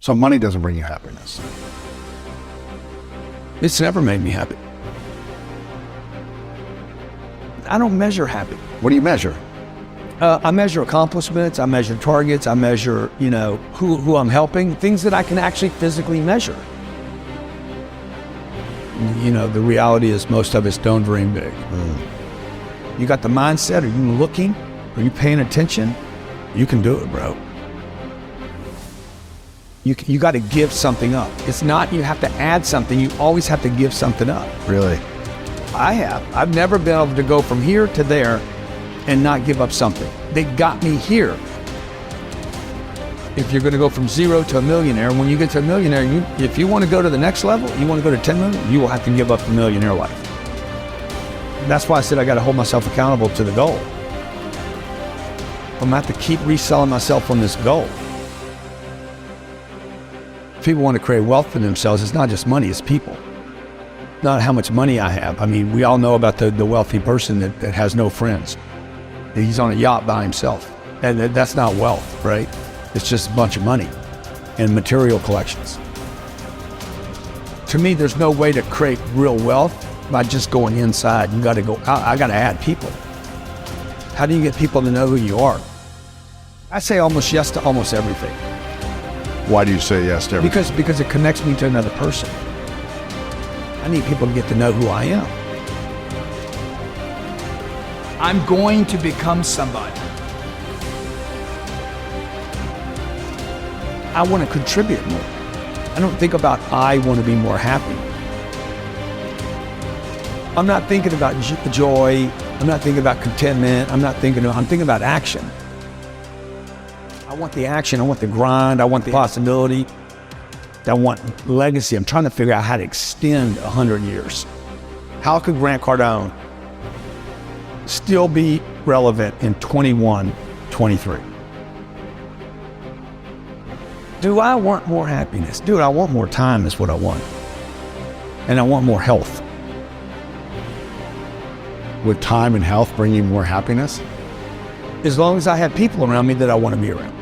So money doesn't bring you happiness. It's never made me happy. I don't measure happy. What do you measure? I measure accomplishments, I measure targets, I measure, who I'm helping, things that I can actually physically measure. The reality is most of us don't dream big. You got the mindset, are you looking? Are you paying attention? You can do it, bro. You got to give something up. It's not you have to add something, you always have to give something up. Really? I've never been able to go from here to there and not give up something. They got me here. If you're going to go from 0 to a millionaire, when you get to a millionaire, if you want to go to the next level, you want to go to 10 million, you will have to give up the millionaire life. That's why I said I got to hold myself accountable to the goal. I'm going to have to keep reselling myself on this goal. If people want to create wealth for themselves, it's not just money, it's people. Not how much money I have. I mean, we all know about the wealthy person that has no friends. He's on a yacht by himself. And that's not wealth, right? It's just a bunch of money and material collections. To me, there's no way to create real wealth by just going inside. You got to go out. I got to add people. How do you get people to know who you are? I say almost yes to almost everything. Why do you say yes to everything? Because it connects me to another person. I need people to get to know who I am. I'm going to become somebody. I want to contribute more. I don't think about I want to be more happy. I'm not thinking about joy. I'm not thinking about contentment. I'm thinking about action. I want the action. I want the grind. I want the possibility. I want legacy. I'm trying to figure out how to extend 100 years. How could Grant Cardone still be relevant in 21, 23? Do I want more happiness? Dude, I want more time is what I want. And I want more health. Would time and health bring you more happiness? As long as I have people around me that I want to be around.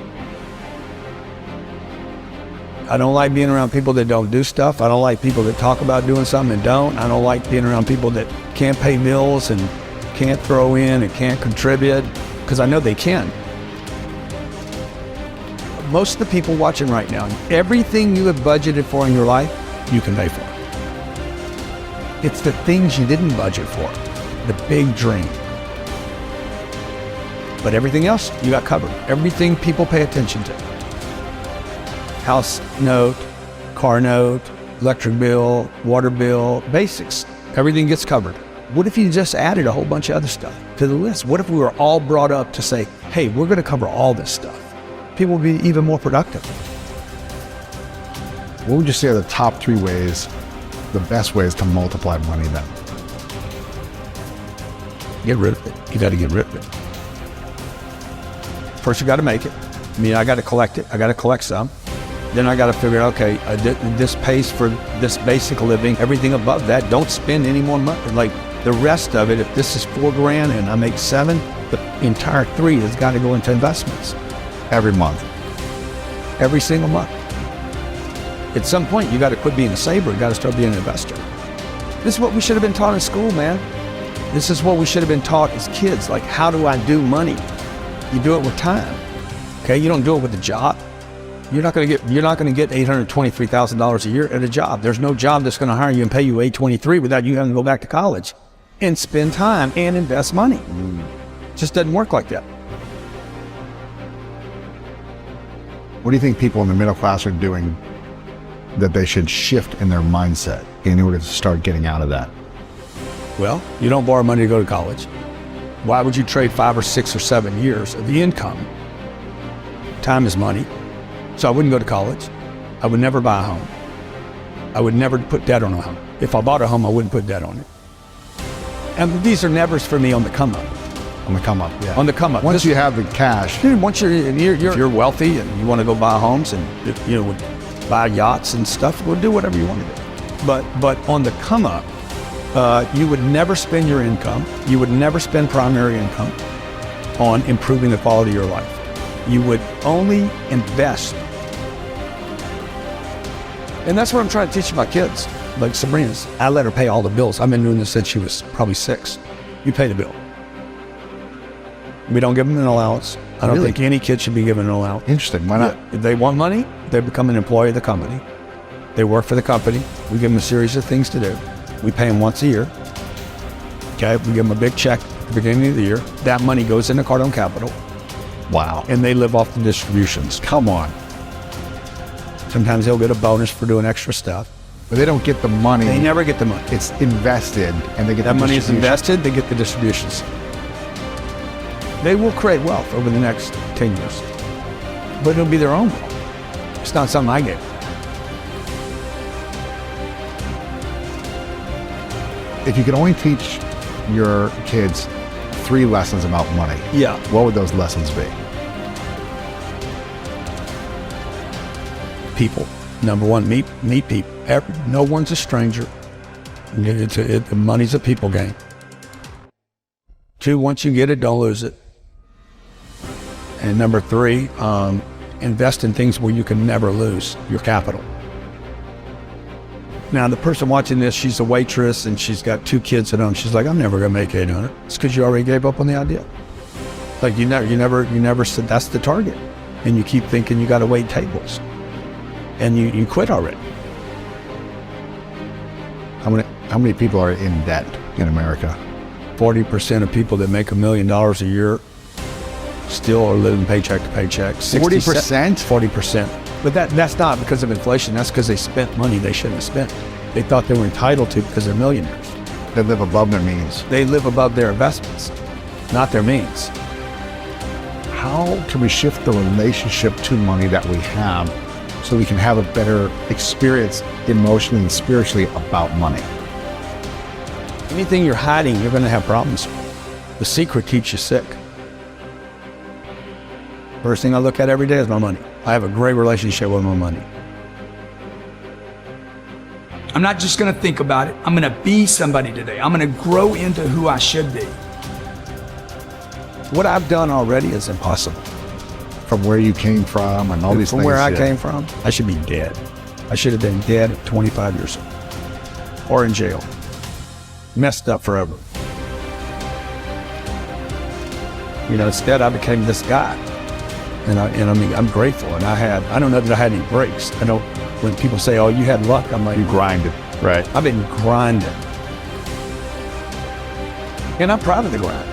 I don't like being around people that don't do stuff. I don't like people that talk about doing something and don't. I don't like being around people that can't pay bills and can't throw in and can't contribute, because I know they can. Most of the people watching right now, everything you have budgeted for in your life, you can pay for. It's the things you didn't budget for, the big dream. But everything else, you got covered. Everything people pay attention to. House note, car note, electric bill, water bill, basics. Everything gets covered. What if you just added a whole bunch of other stuff to the list? What if we were all brought up to say, hey, we're going to cover all this stuff? People would be even more productive. What would you say are the top 3 ways, the best ways to multiply money then? Get rid of it. You got to get rid of it. First, you got to make it. I got to collect it. I got to collect some. Then I got to figure out, okay, this pays for this basic living. Everything above that, don't spend any more money. Like the rest of it, if this is $4,000 and I make 7, the entire 3 has got to go into investments. Every month. Every single month. At some point, you got to quit being a saver. You got to start being an investor. This is what we should have been taught in school, man. This is what we should have been taught as kids. Like, how do I do money? You do it with time. Okay, you don't do it with a job. You're not going to get $823,000 a year at a job. There's no job that's going to hire you and pay you $823 without you having to go back to college and spend time and invest money. It just doesn't work like that. What do you think people in the middle class are doing that they should shift in their mindset in order to start getting out of that? Well, you don't borrow money to go to college. Why would you trade 5 or 6 or 7 years of the income? Time is money. So I wouldn't go to college. I would never buy a home. I would never put debt on a home. If I bought a home, I wouldn't put debt on it. And these are nevers for me on the come up. On the come up, yeah. On the come up. Once you have the cash. Dude, once you're wealthy and you want to go buy homes and buy yachts and stuff, well, do whatever you want to do. But on the come up, you would never spend your income. You would never spend primary income on improving the quality of your life. You would only invest And that's what I'm trying to teach my kids. Like Sabrina's, I let her pay all the bills. I've been doing this since she was probably 6. You pay the bill. We don't give them an allowance. I don't think any kid should be given an allowance. Interesting. Why not? If they want money, they become an employee of the company. They work for the company. We give them a series of things to do. We pay them once a year. Okay, we give them a big check at the beginning of the year. That money goes into Cardone Capital. Wow. And they live off the distributions. Come on. Sometimes they'll get a bonus for doing extra stuff. But they don't get the money. They never get the money. It's invested, and they get That the money is distribution. invested, they get the distributions. They will create wealth over the next 10 years. But it'll be their own wealth. It's not something I gave them. If you could only teach your kids 3 lessons about money, Yeah. what would those lessons be? People. Number one, meet people. No one's a stranger. The money's a people game. 2, once you get it, don't lose it. And number 3, invest in things where you can never lose your capital. Now, the person watching this, she's a waitress and she's got 2 kids at home. She's like, I'm never gonna make $800. It's because you already gave up on the idea. Like you never said that's the target, and you keep thinking you got to wait tables, and you quit already. How many people are in debt in America? 40% of people that make $1 million a year still are living paycheck to paycheck. 40%? 40%. But that's not because of inflation. That's because they spent money they shouldn't have spent. They thought they were entitled to because they're millionaires. They live above their means. They live above their investments, not their means. How can we shift the relationship to money that we have so we can have a better experience emotionally and spiritually about money? Anything you're hiding, you're going to have problems with. The secret keeps you sick. First thing I look at every day is my money. I have a great relationship with my money. I'm not just gonna think about it. I'm gonna be somebody today. I'm gonna grow into who I should be. What I've done already is impossible. From where you came from and all these From things. where I yeah. came from, I should be dead. I should have been dead at 25 years old. Or in jail. Messed up forever. You know, instead I became this guy. And I mean, I'm grateful. And I don't know that I had any breaks. I know when people say, oh, you had luck, I'm like, You grinded. Right. I've been grinding. And I'm proud of the grind.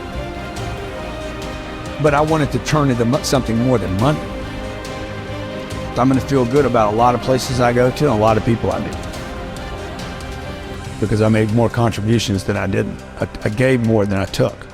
But I wanted to turn into something more than money. I'm going to feel good about a lot of places I go to and a lot of people I meet. Because I made more contributions than I didn't. I gave more than I took.